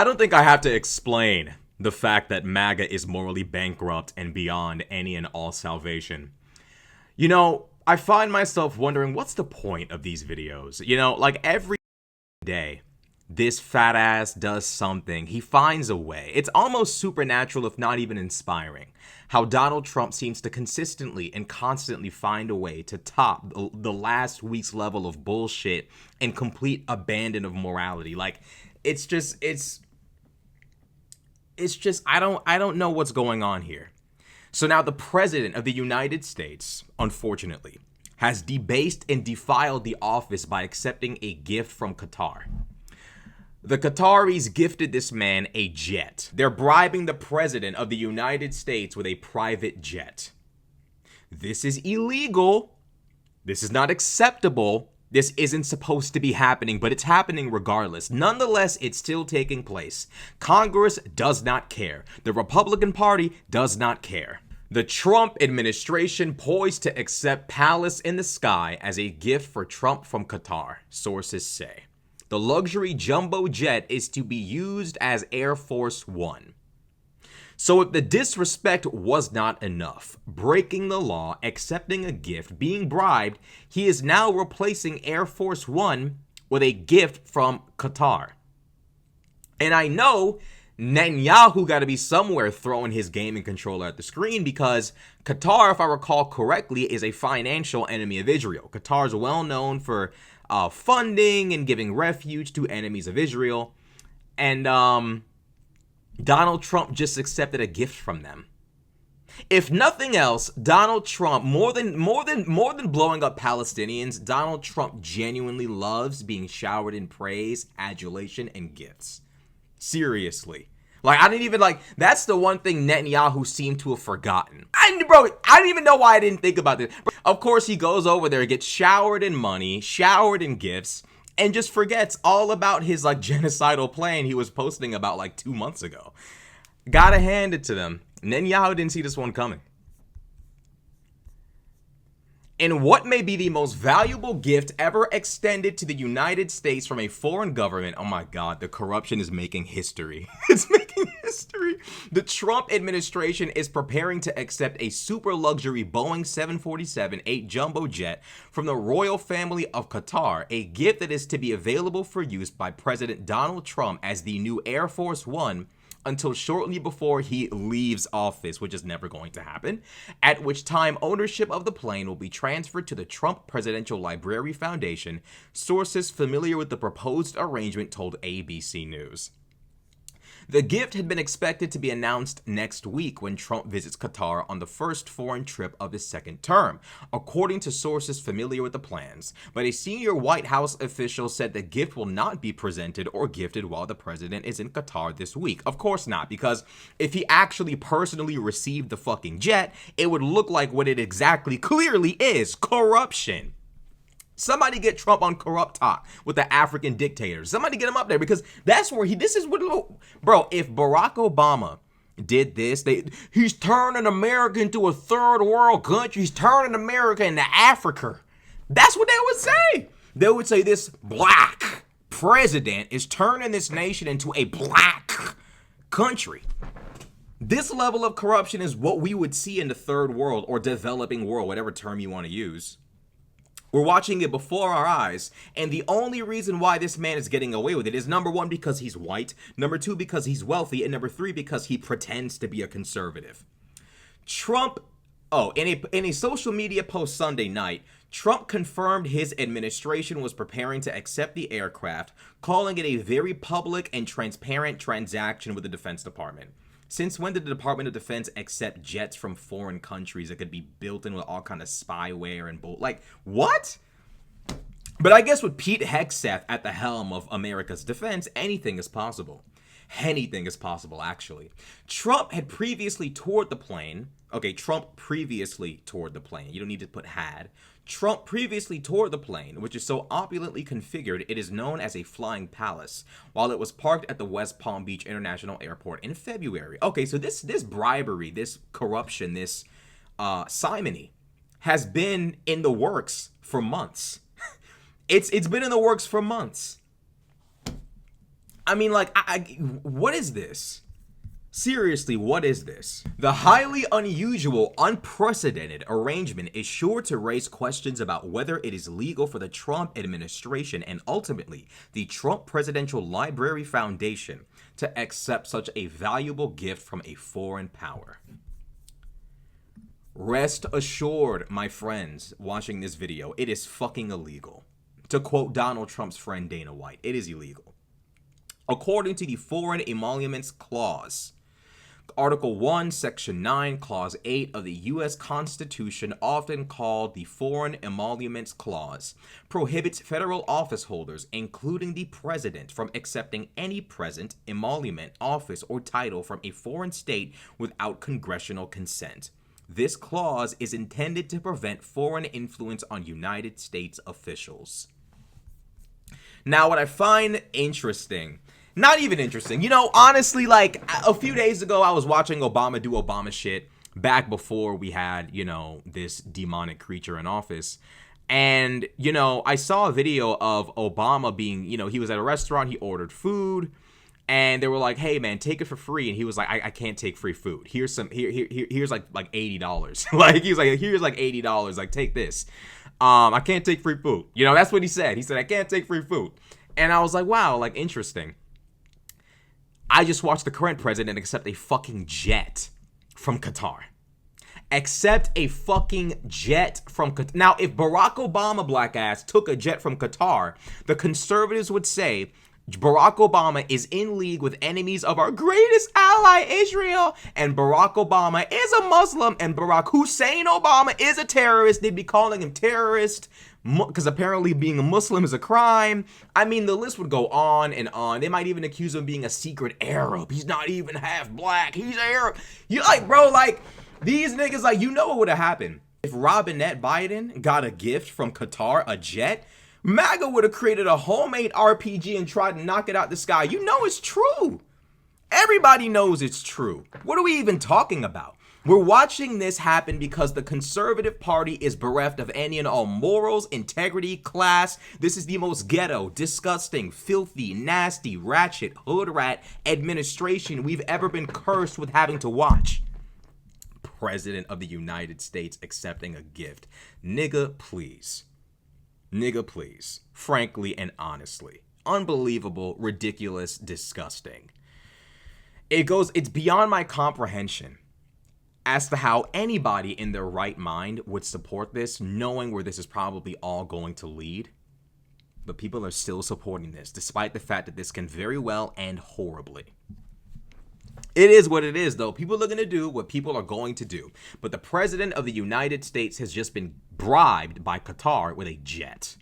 I don't think I have to explain the fact that MAGA is morally bankrupt and beyond any and all salvation. You know, I find myself wondering, what's the point of these videos? You know, like every day, this fat ass does something. He finds a way. It's almost supernatural, if not even inspiring, how Donald Trump seems to consistently and constantly find a way to top the last week's level of bullshit and complete abandon of morality. Like, it's just I don't know what's going on here. So now the president of the United States, unfortunately, has debased and defiled the office by accepting a gift from Qatar. The Qataris gifted this man a jet. They're bribing the president of the United States with a private jet. This is illegal. This is not acceptable. This isn't supposed to be happening, but it's happening regardless. Nonetheless, it's still taking place. Congress does not care. The Republican Party does not care. The Trump administration poised to accept Palace in the Sky as a gift for Trump from Qatar, sources say. The luxury jumbo jet is to be used as Air Force One. So if the disrespect was not enough, breaking the law, accepting a gift, being bribed, he is now replacing Air Force One with a gift from Qatar. And I know Netanyahu got to be somewhere throwing his gaming controller at the screen because Qatar, if I recall correctly, is a financial enemy of Israel. Qatar is well known for funding and giving refuge to enemies of Israel. And Donald Trump just accepted a gift from them. If nothing else, Donald Trump, more than blowing up Palestinians, Donald Trump genuinely loves being showered in praise, adulation, and gifts. Seriously. Like, I didn't even, that's the one thing Netanyahu seemed to have forgotten. I didn't even know why I didn't think about this. Of course, he goes over there, gets showered in money, showered in gifts, and just forgets all about his, genocidal plan he was posting about, 2 months ago. Gotta hand it to them. Netanyahu didn't see this one coming. In what may be the most valuable gift ever extended to the United States from a foreign government, oh my God, the corruption is making history. It's making history. The Trump administration is preparing to accept a super luxury Boeing 747-8 jumbo jet from the royal family of Qatar, a gift that is to be available for use by President Donald Trump as the new Air Force One until shortly before he leaves office, which is never going to happen, at which time ownership of the plane will be transferred to the Trump Presidential Library Foundation, sources familiar with the proposed arrangement told ABC News. The gift had been expected to be announced next week when Trump visits Qatar on the first foreign trip of his second term, according to sources familiar with the plans. But a senior White House official said the gift will not be presented or gifted while the president is in Qatar this week. Of course not, because if he actually personally received the fucking jet, it would look like what it exactly clearly is: corruption. Somebody get Trump on Corrupt Talk with the African dictators. Somebody get him up there, because that's where bro, if Barack Obama did this, he's turning America into a third world country. He's turning America into Africa. That's what they would say. They would say this black president is turning this nation into a black country. This level of corruption is what we would see in the third world or developing world, whatever term you want to use. We're watching it before our eyes, and the only reason why this man is getting away with it is, number one, because he's white, number two, because he's wealthy, and number three, because he pretends to be a conservative. Trump, in a social media post Sunday night, Trump confirmed his administration was preparing to accept the aircraft, calling it a very public and transparent transaction with the Defense Department. Since when did the Department of Defense accept jets from foreign countries that could be built in with all kind of spyware and what? But I guess with Pete Hegseth at the helm of America's defense, anything is possible. Anything is possible, actually. Trump previously toured the plane. You don't need to put had. Trump previously toured the plane, which is so opulently configured it is known as a flying palace, while it was parked at the West Palm Beach International Airport in February. Okay, so this bribery, this corruption, this simony has been in the works for months. It's been in the works for months. I mean, like, what is this? Seriously, what is this? The highly unusual, unprecedented arrangement is sure to raise questions about whether it is legal for the Trump administration and ultimately the Trump Presidential Library Foundation to accept such a valuable gift from a foreign power. Rest assured, my friends watching this video, it is fucking illegal. To quote Donald Trump's friend Dana White, it is illegal. According to the Foreign Emoluments Clause, Article 1, Section 9, Clause 8 of the U.S. Constitution, often called the Foreign Emoluments Clause, prohibits federal office holders, including the president, from accepting any present, emolument, office, or title from a foreign state without congressional consent. This clause is intended to prevent foreign influence on United States officials. Now, what I find interesting, not even interesting, honestly, like a few days ago, I was watching Obama do Obama shit back before we had, this demonic creature in office. And, I saw a video of Obama being, he was at a restaurant, he ordered food. And they were like, "Hey man, take it for free." And he was like, "I can't take free food. Here's like $80." Like he's like, "Here's like $80. Like take this. I can't take free food." That's what he said. He said, "I can't take free food." And I was like, "Wow, like interesting." I just watched the current president accept a fucking jet from Qatar. Accept a fucking jet from Qatar. Now, if Barack Obama, black ass, took a jet from Qatar, the conservatives would say Barack Obama is in league with enemies of our greatest ally, Israel, and Barack Obama is a Muslim, and Barack Hussein Obama is a terrorist. They'd be calling him terrorist because apparently being a Muslim is a crime. I mean, the list would go on and on. They might even accuse him of being a secret Arab. He's not even half black. He's Arab. You like, bro, like, these niggas, like, what would have happened? If Robinette Biden got a gift from Qatar, a jet, MAGA would have created a homemade RPG and tried to knock it out the sky. It's true. Everybody knows it's true. What are we even talking about? We're watching this happen because the conservative party is bereft of any and all morals, integrity, class. This is the most ghetto, disgusting, filthy, nasty, ratchet, hood rat administration we've ever been cursed with having to watch. President of the United States accepting a gift. Nigga, please. Nigga, please. Frankly and honestly. Unbelievable, ridiculous, disgusting. It's beyond my comprehension as to how anybody in their right mind would support this, knowing where this is probably all going to lead. But people are still supporting this, despite the fact that this can very well end horribly. It is what it is, though. People are going to do what people are going to do. But the president of the United States has just been bribed by Qatar with a jet.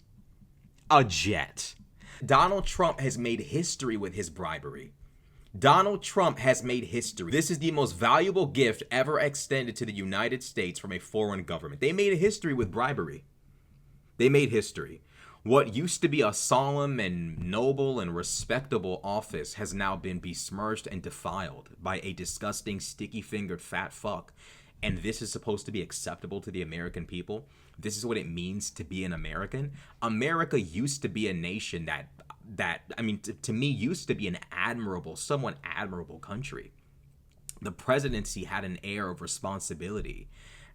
A jet. Donald Trump has made history with his bribery. Donald Trump has made history. This is the most valuable gift ever extended to the United States from a foreign government. They made history with bribery. They made history. What used to be a solemn and noble and respectable office has now been besmirched and defiled by a disgusting, sticky-fingered fat fuck. And this is supposed to be acceptable to the American people? This is what it means to be an American? America used to be a nation to me, used to be an somewhat admirable country. The presidency had an air of responsibility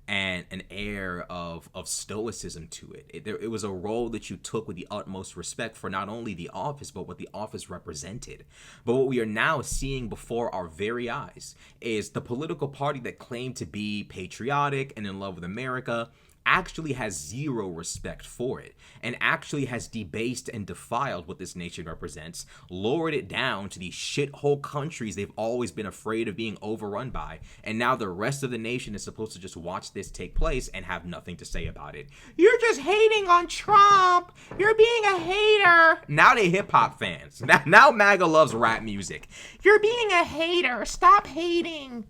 and an air of stoicism to it. It was a role that you took with the utmost respect for not only the office, but what the office represented. But what we are now seeing before our very eyes is the political party that claimed to be patriotic and in love with America actually has zero respect for it and actually has debased and defiled what this nation represents, lowered it down to these shithole countries they've always been afraid of being overrun by, and now the rest of the nation is supposed to just watch this take place and have nothing to say about it. You're just hating on Trump. You're being a hater. Now they hip-hop fans. Now MAGA loves rap music. You're being a hater. Stop hating.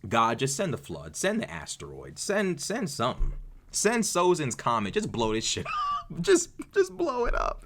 God, just send the flood, send the asteroid, send something. Send Sozin's comet, just blow this shit up. Just blow it up.